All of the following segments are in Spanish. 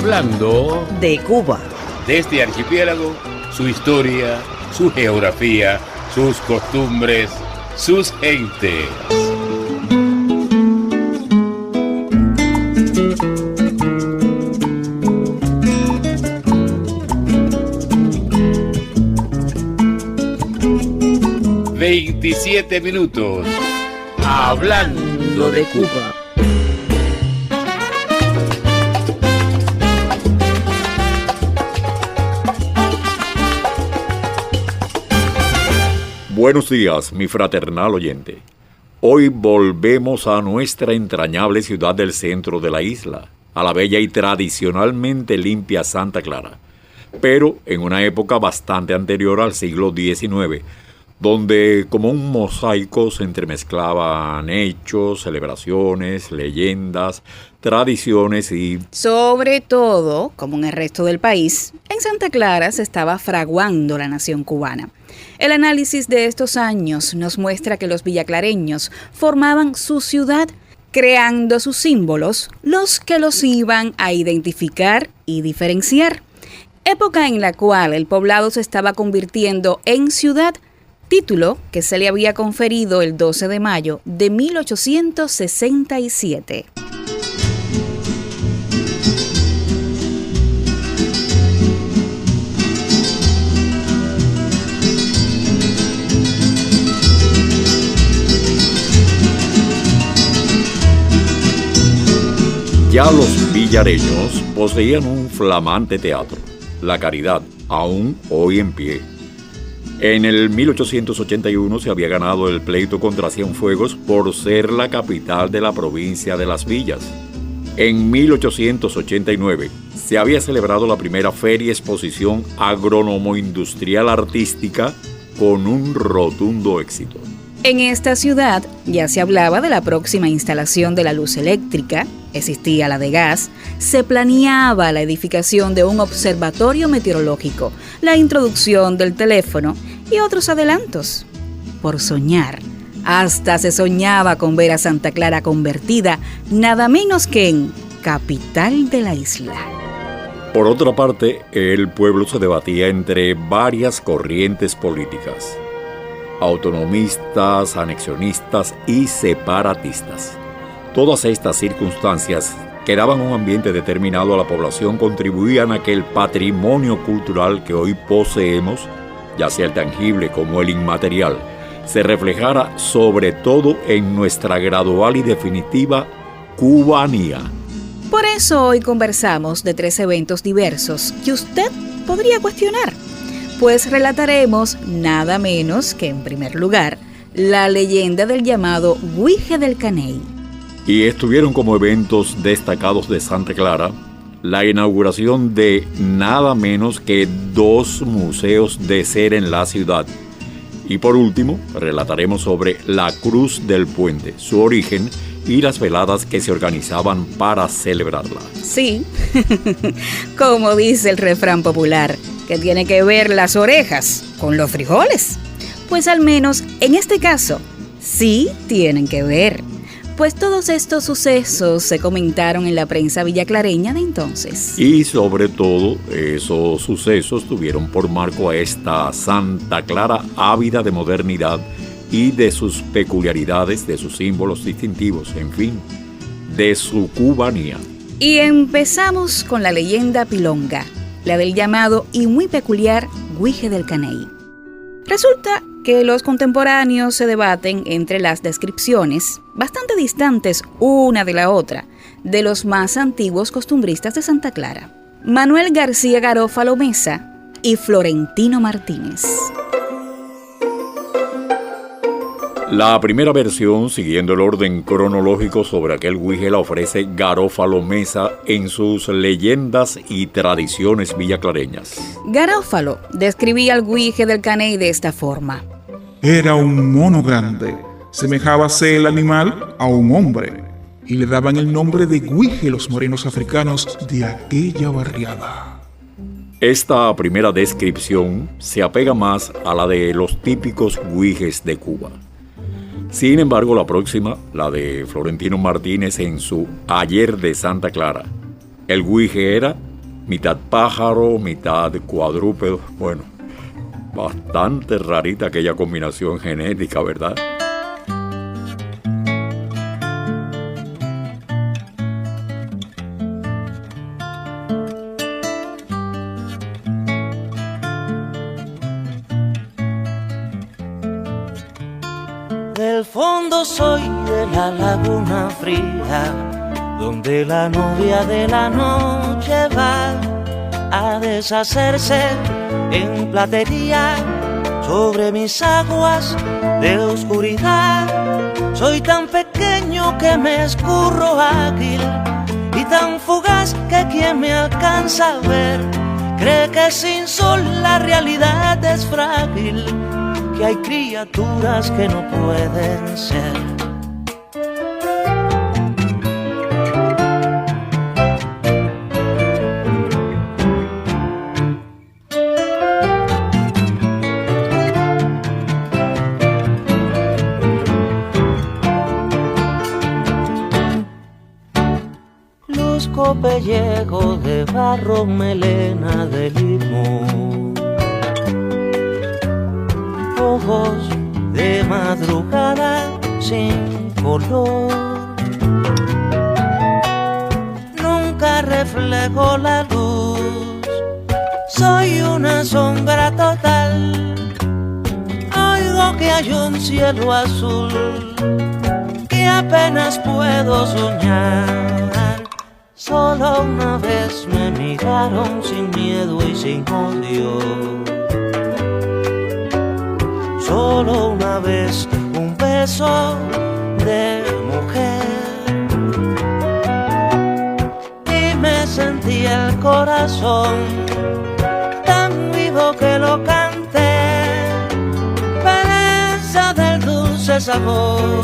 Hablando de Cuba. De este archipiélago, su historia, su geografía, sus costumbres, sus gentes. ...27 minutos... Hablando de Cuba. Buenos días, mi fraternal oyente. Hoy volvemos a nuestra entrañable ciudad del centro de la isla, a la bella y tradicionalmente limpia Santa Clara, pero en una época bastante anterior al siglo XIX, donde como un mosaico se entremezclaban hechos, celebraciones, leyendas, tradiciones y... Sobre todo, como en el resto del país, en Santa Clara se estaba fraguando la nación cubana. El análisis de estos años nos muestra que los villaclareños formaban su ciudad creando sus símbolos, los que los iban a identificar y diferenciar. Época en la cual el poblado se estaba convirtiendo en ciudad, título que se le había conferido el 12 de mayo de 1867. Ya los villareños poseían un flamante teatro, La Caridad, aún hoy en pie. En el 1881 se había ganado el pleito contra Cienfuegos por ser la capital de la provincia de Las Villas. En 1889 se había celebrado la primera Feria Exposición Agrónomo-Industrial Artística con un rotundo éxito. En esta ciudad ya se hablaba de la próxima instalación de la luz eléctrica, existía la de gas, se planeaba la edificación de un observatorio meteorológico, la introducción del teléfono y otros adelantos. Por soñar, hasta se soñaba con ver a Santa Clara convertida nada menos que en capital de la isla. Por otra parte, el pueblo se debatía entre varias corrientes políticas: autonomistas, anexionistas y separatistas. Todas estas circunstancias que daban un ambiente determinado a la población contribuían a que el patrimonio cultural que hoy poseemos, ya sea el tangible como el inmaterial, se reflejara sobre todo en nuestra gradual y definitiva cubanía. Por eso hoy conversamos de 3 eventos diversos que usted podría cuestionar, pues relataremos nada menos que, en primer lugar, la leyenda del llamado Guije del Caney. Y estuvieron como eventos destacados de Santa Clara la inauguración de nada menos que 2 museos de cera en la ciudad. Y por último, relataremos sobre la Cruz del Puente, su origen y las veladas que se organizaban para celebrarla. Sí, como dice el refrán popular, que tiene que ver las orejas con los frijoles. Pues al menos en este caso, sí tienen que ver, pues todos estos sucesos se comentaron en la prensa villaclareña de entonces. Y sobre todo, esos sucesos tuvieron por marco a esta Santa Clara ávida de modernidad y de sus peculiaridades, de sus símbolos distintivos, en fin, de su cubanía. Y empezamos con la leyenda pilonga, la del llamado y muy peculiar Guije del Caney. Resulta que los contemporáneos se debaten entre las descripciones, bastante distantes una de la otra, de los más antiguos costumbristas de Santa Clara, Manuel García Garófalo Mesa y Florentino Martínez. La primera versión, siguiendo el orden cronológico sobre aquel guije, la ofrece Garófalo Mesa en sus Leyendas y Tradiciones Villaclareñas. Garófalo describía al Guije del Caney de esta forma. Era un mono grande, semejábase el animal a un hombre, y le daban el nombre de Guije los morenos africanos de aquella barriada. Esta primera descripción se apega más a la de los típicos guijes de Cuba. Sin embargo, la próxima, la de Florentino Martínez en su Ayer de Santa Clara, el guije era mitad pájaro, mitad cuadrúpedo. Bueno, bastante rarita aquella combinación genética, ¿verdad? Del fondo soy de la laguna fría, donde la novia de la noche va a deshacerse en platería sobre mis aguas de oscuridad. Soy tan pequeño que me escurro ágil y tan fugaz que quien me alcanza a ver cree que sin sol la realidad es frágil, que hay criaturas que no pueden ser. Luzco pellejo de barro, melena de limón, ojos de madrugada sin color. Nunca reflejo la luz, soy una sombra total. Oigo que hay un cielo azul que apenas puedo soñar. Solo una vez me miraron sin miedo y sin odio. Solo una vez un beso de mujer y me sentí el corazón tan vivo que lo canté. Belleza del dulce sabor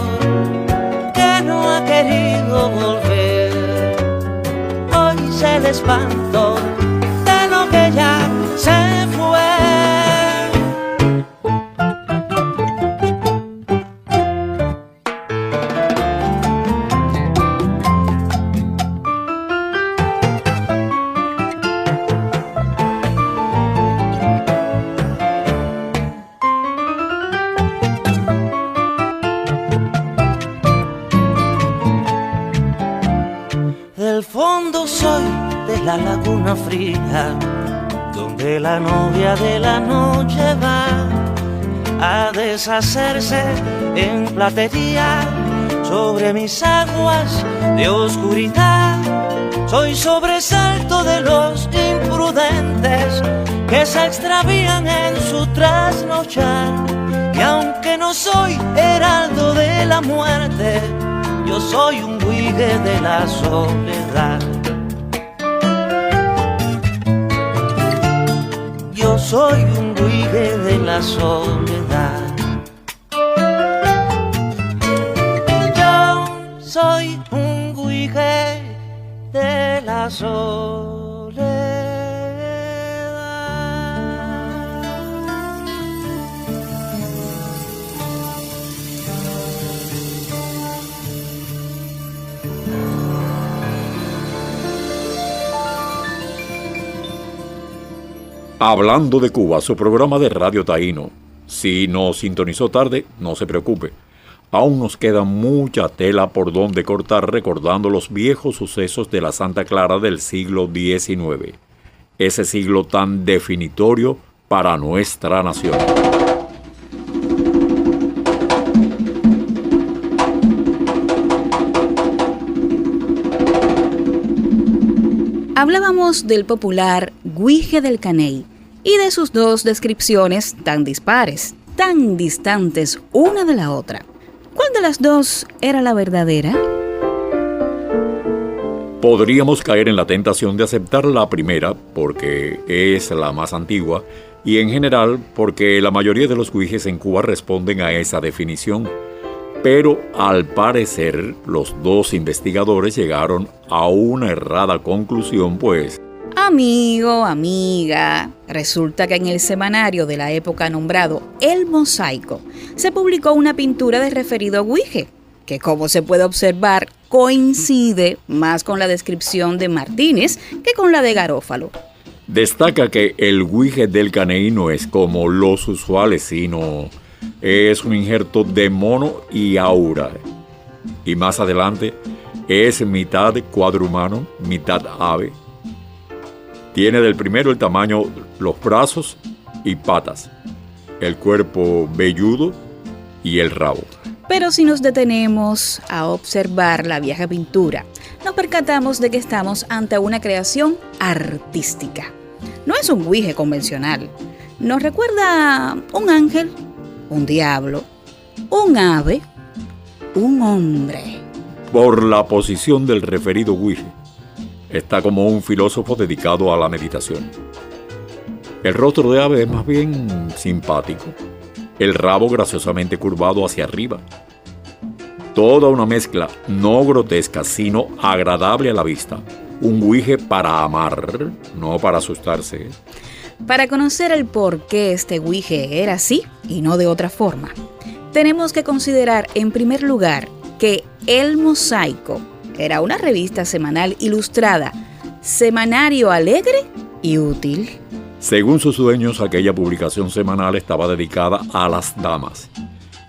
que no ha querido volver. Hoy se el espanto de lo que ya se fue. Del fondo soy de la laguna fría, donde la novia de la noche va a deshacerse en platería sobre mis aguas de oscuridad. Soy sobresalto de los imprudentes que se extravían en su trasnochar. Y aunque no soy heraldo de la muerte, yo soy un güige de la soledad. Yo soy un güige de la soledad. Yo soy un güige de la soledad. Hablando de Cuba, su programa de Radio Taíno. Si nos sintonizó tarde, no se preocupe. Aún nos queda mucha tela por donde cortar recordando los viejos sucesos de la Santa Clara del siglo XIX. Ese siglo tan definitorio para nuestra nación. Hablábamos del popular Güige del Caney y de sus dos descripciones tan dispares, tan distantes una de la otra. ¿Cuál de las dos era la verdadera? Podríamos caer en la tentación de aceptar la primera porque es la más antigua y en general porque la mayoría de los güijes en Cuba responden a esa definición. Pero al parecer los dos investigadores llegaron a una errada conclusión, pues. Amigo, amiga, resulta que en el semanario de la época nombrado El Mosaico se publicó una pintura de referido güige, que como se puede observar coincide más con la descripción de Martínez que con la de Garófalo. Destaca que el guije del Caney no es como los usuales, sino es un injerto de mono y aura. Y más adelante es mitad cuadrumano, mitad ave. Tiene del primero el tamaño, los brazos y patas, el cuerpo velludo y el rabo. Pero si nos detenemos a observar la vieja pintura, nos percatamos de que estamos ante una creación artística. No es un guije convencional. Nos recuerda un ángel, un diablo, un ave, un hombre. Por la posición del referido guije, está como un filósofo dedicado a la meditación. El rostro de ave es más bien simpático, el rabo graciosamente curvado hacia arriba. Toda una mezcla no grotesca, sino agradable a la vista. Un guije para amar, no para asustarse. Para conocer el por qué este guije era así y no de otra forma, tenemos que considerar en primer lugar que El Mosaico era una revista semanal ilustrada, semanario alegre y útil. Según sus dueños, aquella publicación semanal estaba dedicada a las damas,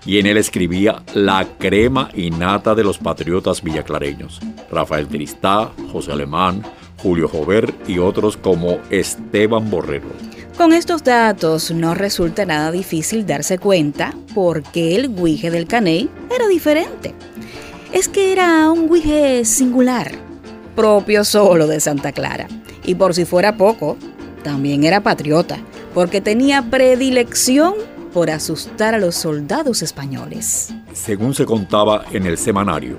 y en él escribía la crema y nata de los patriotas villaclareños: Rafael Tristá, José Alemán, Julio Jover y otros como Esteban Borrero. Con estos datos no resulta nada difícil darse cuenta por qué el guije del Caney era diferente. Es que era un guije singular, propio solo de Santa Clara. Y por si fuera poco, también era patriota, porque tenía predilección por asustar a los soldados españoles. Según se contaba en el semanario,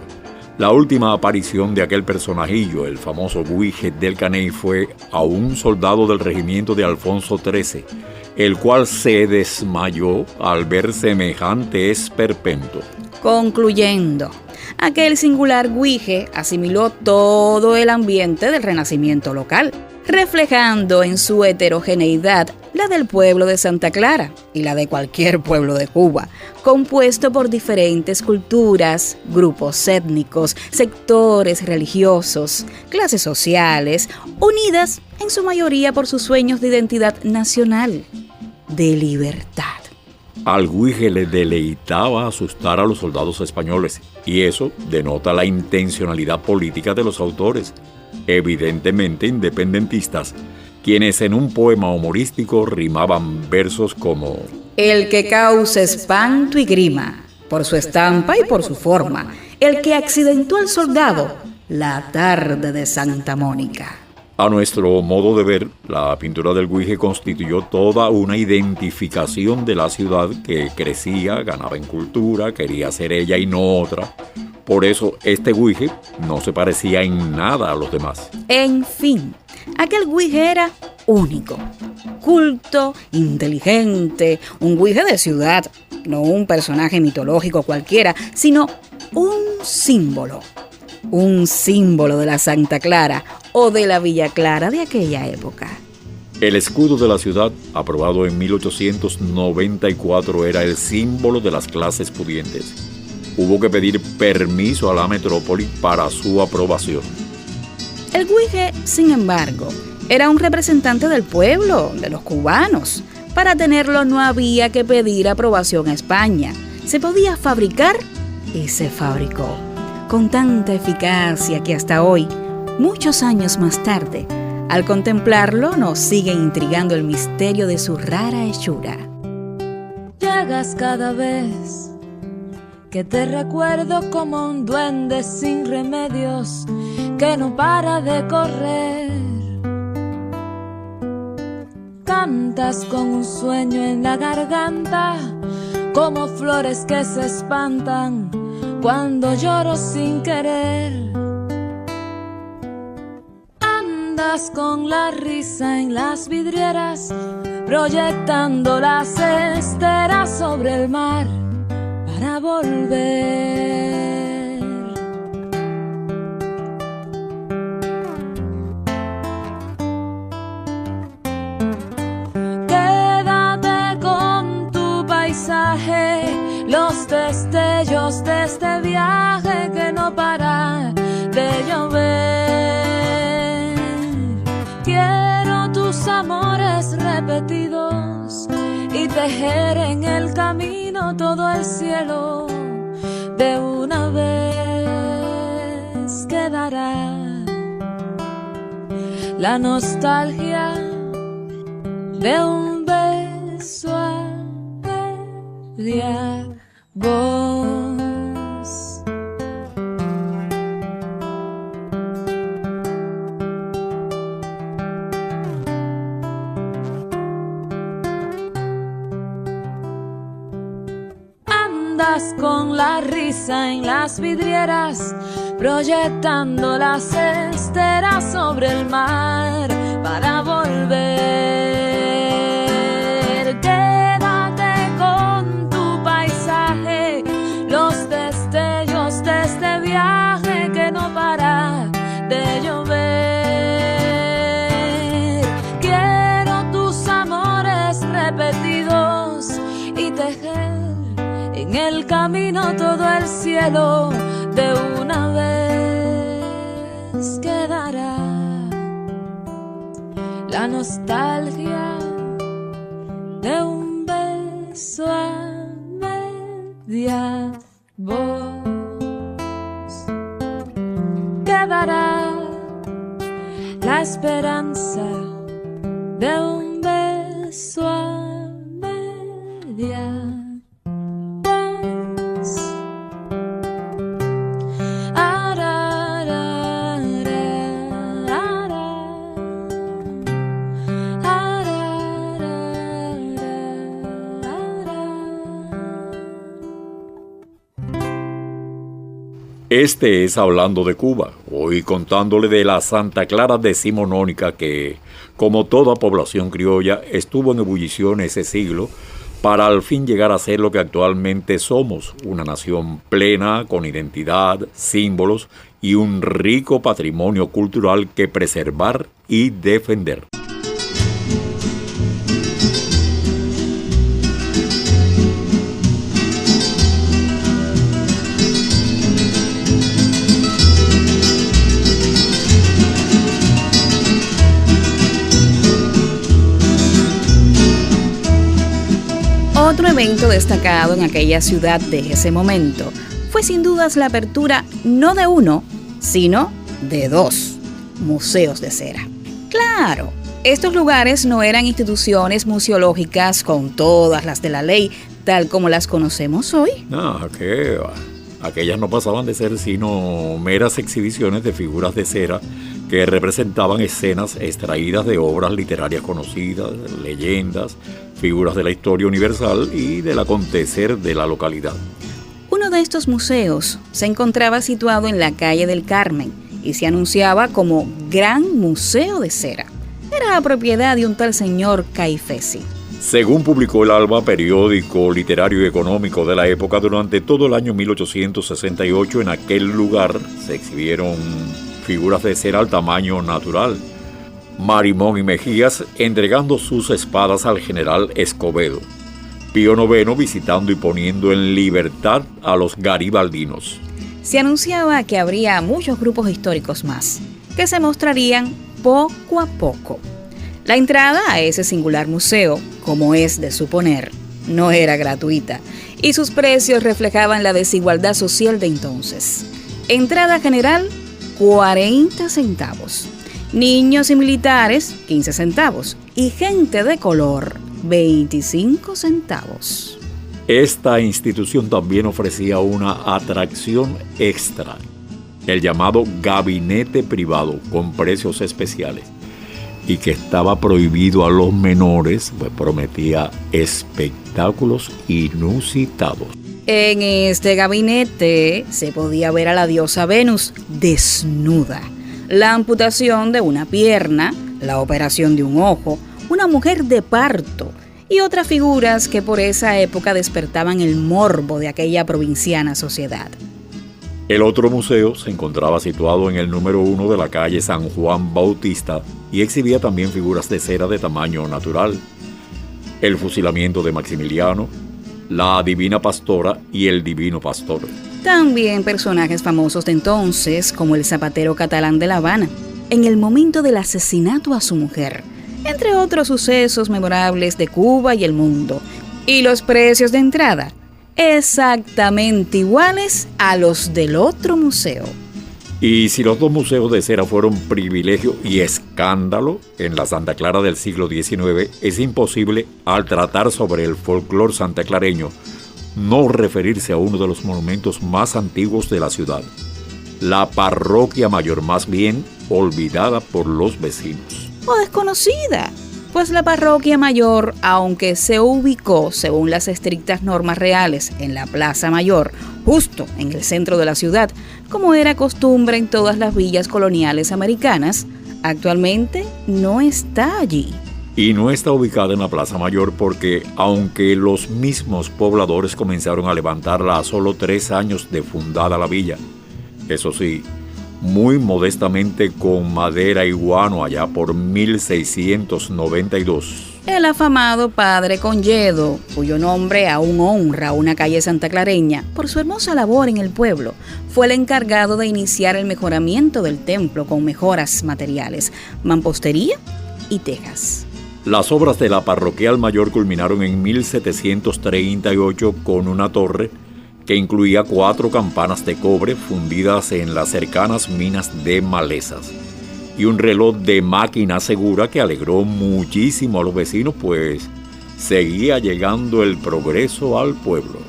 la última aparición de aquel personajillo, el famoso guije del Caney, fue a un soldado del regimiento de Alfonso XIII, el cual se desmayó al ver semejante esperpento. Concluyendo, aquel singular guije asimiló todo el ambiente del renacimiento local, reflejando en su heterogeneidad la del pueblo de Santa Clara y la de cualquier pueblo de Cuba, compuesto por diferentes culturas, grupos étnicos, sectores religiosos, clases sociales, unidas en su mayoría por sus sueños de identidad nacional, de libertad. Al guije le deleitaba asustar a los soldados españoles, y eso denota la intencionalidad política de los autores, evidentemente independentistas, quienes en un poema humorístico rimaban versos como: el que causa espanto y grima, por su estampa y por su forma, el que accidentó al soldado la tarde de Santa Mónica. A nuestro modo de ver, la pintura del guije constituyó toda una identificación de la ciudad que crecía, ganaba en cultura, quería ser ella y no otra. Por eso este guije no se parecía en nada a los demás. En fin, aquel guije era único, culto, inteligente, un guije de ciudad, no un personaje mitológico cualquiera, sino un símbolo de la Santa Clara o de la Villa Clara de aquella época. El escudo de la ciudad, aprobado en 1894, era el símbolo de las clases pudientes. Hubo que pedir permiso a la metrópoli para su aprobación. El guije, sin embargo, era un representante del pueblo, de los cubanos. Para tenerlo no había que pedir aprobación a España. Se podía fabricar y se fabricó con tanta eficacia que hasta hoy, muchos años más tarde, al contemplarlo nos sigue intrigando el misterio de su rara hechura. Llegas cada vez que te recuerdo como un duende sin remedios que no para de correr. Cantas con un sueño en la garganta, como flores que se espantan cuando lloro sin querer. Andas con la risa en las vidrieras, proyectando las esteras sobre el mar para volver. Quédate con tu paisaje, los destellos de este viaje. tejer en el camino todo el cielo. De una vez quedará la nostalgia de un beso a media voz. Andas con la risa en las vidrieras, proyectando las esteras sobre el mar para volver. Quédate con tu paisaje, los destellos de este viaje que no para de llover. Quiero tus amores repetidos y tejer en el camino todo el cielo. De una vez quedará la nostalgia de un beso a media voz. Quedará la esperanza de un beso a media voz. Este es Hablando de Cuba, hoy contándole de la Santa Clara decimonónica que, como toda población criolla, estuvo en ebullición ese siglo para al fin llegar a ser lo que actualmente somos, una nación plena, con identidad, símbolos y un rico patrimonio cultural que preservar y defender. Otro evento destacado en aquella ciudad de ese momento fue sin dudas la apertura no de uno, sino de 2 museos de cera. Claro, estos lugares no eran instituciones museológicas con todas las de la ley, tal como las conocemos hoy. No, ¿qué va? Aquellas no pasaban de ser sino meras exhibiciones de figuras de cera que representaban escenas extraídas de obras literarias conocidas, leyendas, figuras de la historia universal y del acontecer de la localidad. Uno de estos museos se encontraba situado en la calle del Carmen y se anunciaba como Gran Museo de Cera. Era propiedad de un tal señor Caifesi. Según publicó el Alba, periódico literario y económico de la época, durante todo el año 1868 en aquel lugar se exhibieron figuras de cera al tamaño natural. Marimón y Mejías entregando sus espadas al general Escobedo. Pío IX visitando y poniendo en libertad a los garibaldinos. Se anunciaba que habría muchos grupos históricos más, que se mostrarían poco a poco. La entrada a ese singular museo, como es de suponer, no era gratuita, y sus precios reflejaban la desigualdad social de entonces. Entrada general, 40 centavos. Niños y militares, 15 centavos. Y gente de color, 25 centavos. Esta institución también ofrecía una atracción extra, el llamado gabinete privado con precios especiales, y que estaba prohibido a los menores, pues prometía espectáculos inusitados. En este gabinete se podía ver a la diosa Venus desnuda, la amputación de una pierna, la operación de un ojo, una mujer de parto y otras figuras que por esa época despertaban el morbo de aquella provinciana sociedad. El otro museo se encontraba situado en el número 1 de la calle San Juan Bautista y exhibía también figuras de cera de tamaño natural. El fusilamiento de Maximiliano, la Divina Pastora y el Divino Pastor. También personajes famosos de entonces, como el zapatero catalán de La Habana, en el momento del asesinato a su mujer, entre otros sucesos memorables de Cuba y el mundo. Y los precios de entrada, exactamente iguales a los del otro museo. Y si los dos museos de cera fueron privilegio y escándalo en la Santa Clara del siglo XIX, es imposible, al tratar sobre el folclore santaclareño, no referirse a uno de los monumentos más antiguos de la ciudad, la parroquia mayor, más bien olvidada por los vecinos. O desconocida, pues la parroquia mayor, aunque se ubicó según las estrictas normas reales en la Plaza Mayor, justo en el centro de la ciudad, como era costumbre en todas las villas coloniales americanas, actualmente no está allí. Y no está ubicada en la Plaza Mayor porque, aunque los mismos pobladores comenzaron a levantarla a solo 3 años de fundada la villa, eso sí, muy modestamente con madera y guano allá por 1692. El afamado Padre Conyedo, cuyo nombre aún honra una calle santaclareña por su hermosa labor en el pueblo, fue el encargado de iniciar el mejoramiento del templo con mejoras materiales, mampostería y tejas. Las obras de la parroquial mayor culminaron en 1738 con una torre que incluía 4 campanas de cobre fundidas en las cercanas minas de Malezas y un reloj de máquina segura que alegró muchísimo a los vecinos, pues seguía llegando el progreso al pueblo.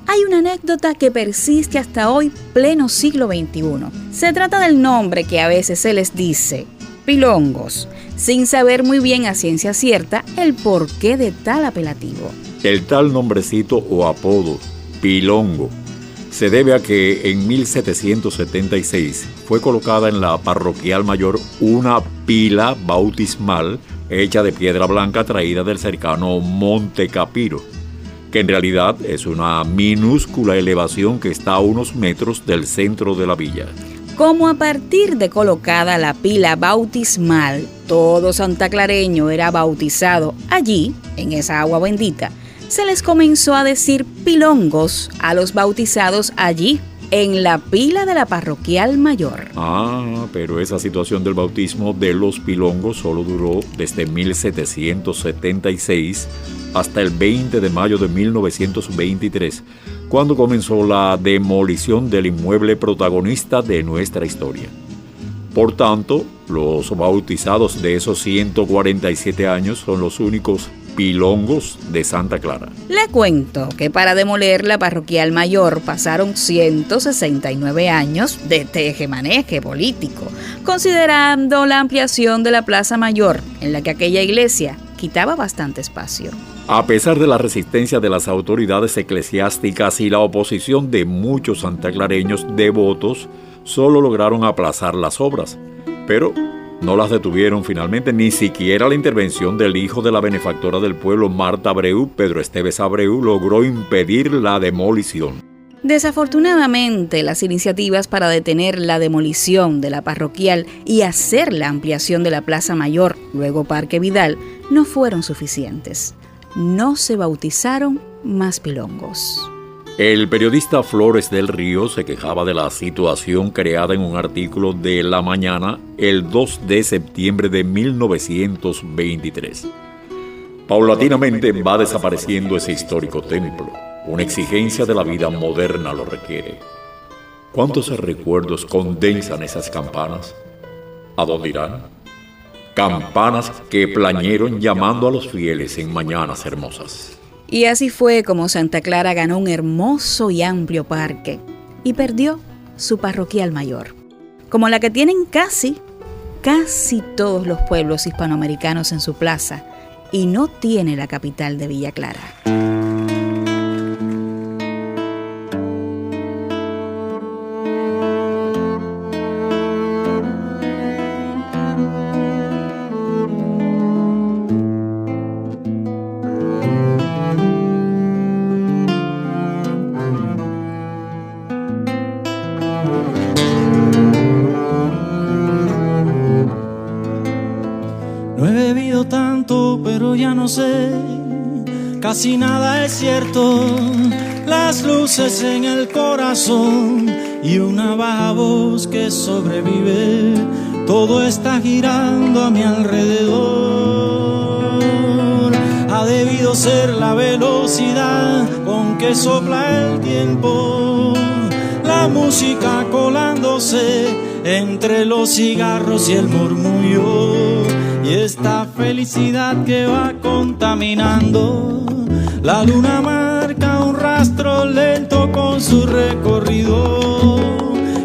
Hay una anécdota que persiste hasta hoy, pleno siglo XXI. Se trata del nombre que a veces se les dice pilongos, sin saber muy bien a ciencia cierta el porqué de tal apelativo. El tal nombrecito o apodo, Pilongo, se debe a que en 1776 fue colocada en la parroquial mayor una pila bautismal hecha de piedra blanca traída del cercano Monte Capiro, que en realidad es una minúscula elevación que está a unos metros del centro de la villa. Como a partir de colocada la pila bautismal, todo santaclareño era bautizado allí, en esa agua bendita, se les comenzó a decir pilongos a los bautizados allí, en la pila de la parroquial mayor. Pero esa situación del bautismo de los pilongos solo duró desde 1776 hasta el 20 de mayo de 1923, cuando comenzó la demolición del inmueble protagonista de nuestra historia. Por tanto, los bautizados de esos 147 años son los únicos pilongos de Santa Clara. Le cuento que para demoler la parroquial mayor pasaron 169 años de tejemaneje político, considerando la ampliación de la Plaza Mayor, en la que aquella iglesia quitaba bastante espacio. A pesar de la resistencia de las autoridades eclesiásticas y la oposición de muchos santaclareños devotos, solo lograron aplazar las obras, pero no las detuvieron finalmente, ni siquiera la intervención del hijo de la benefactora del pueblo, Marta Abreu, Pedro Esteves Abreu, logró impedir la demolición. Desafortunadamente, las iniciativas para detener la demolición de la parroquial y hacer la ampliación de la Plaza Mayor, luego Parque Vidal, no fueron suficientes. No se bautizaron más pilongos. El periodista Flores del Río se quejaba de la situación creada en un artículo de La Mañana el 2 de septiembre de 1923. Paulatinamente va desapareciendo ese histórico templo. Una exigencia de la vida moderna lo requiere. ¿Cuántos recuerdos condensan esas campanas? ¿A dónde irán? Campanas que plañeron llamando a los fieles en mañanas hermosas. Y así fue como Santa Clara ganó un hermoso y amplio parque y perdió su parroquial mayor, como la que tienen casi todos los pueblos hispanoamericanos en su plaza, y no tiene la capital de Villa Clara. Casi nada es cierto, las luces en el corazón y una baja voz que sobrevive, todo está girando a mi alrededor. ha debido ser la velocidad con que sopla el tiempo, la música colándose entre los cigarros y el murmullo, y esta felicidad que va contaminando. La luna marca un rastro lento con su recorrido.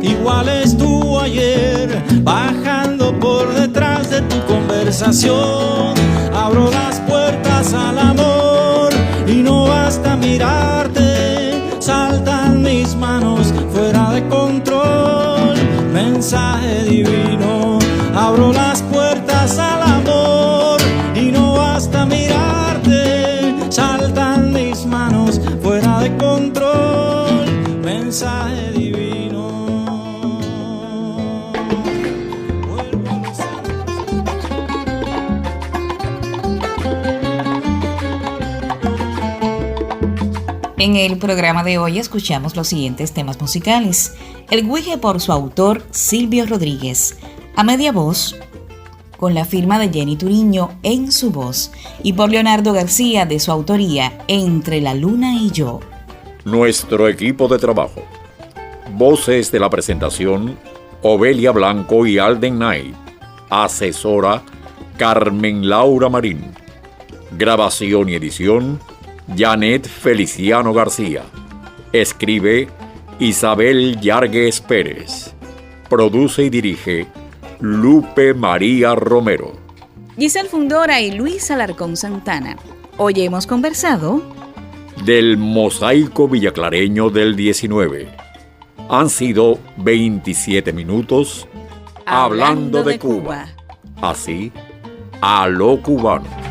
Igual estuvo ayer, bajando por detrás de tu conversación. Abro las puertas al amor y no basta mirarte. Saltan mis manos fuera de control. Mensaje divino. Abro las puertas al amor y no basta mirarte. Saltan mis manos fuera de control. Mensaje divino. En el programa de hoy escuchamos los siguientes temas musicales. El Guije por su autor Silvio Rodríguez, a media voz, con la firma de Jenny Turiño en su voz, y por Leonardo García de su autoría, Entre la Luna y Yo. Nuestro equipo de trabajo. Voces de la presentación: Obelia Blanco y Alden Knight. Asesora: Carmen Laura Marín. Grabación y edición: Janet Feliciano García. Escribe: Isabel Yargues Pérez. Produce y dirige Lupe María Romero. Giselle Fundora y Luis Alarcón Santana. Hoy hemos conversado del mosaico villaclareño del 19. Han sido 27 minutos hablando de Cuba. Así, a lo cubano.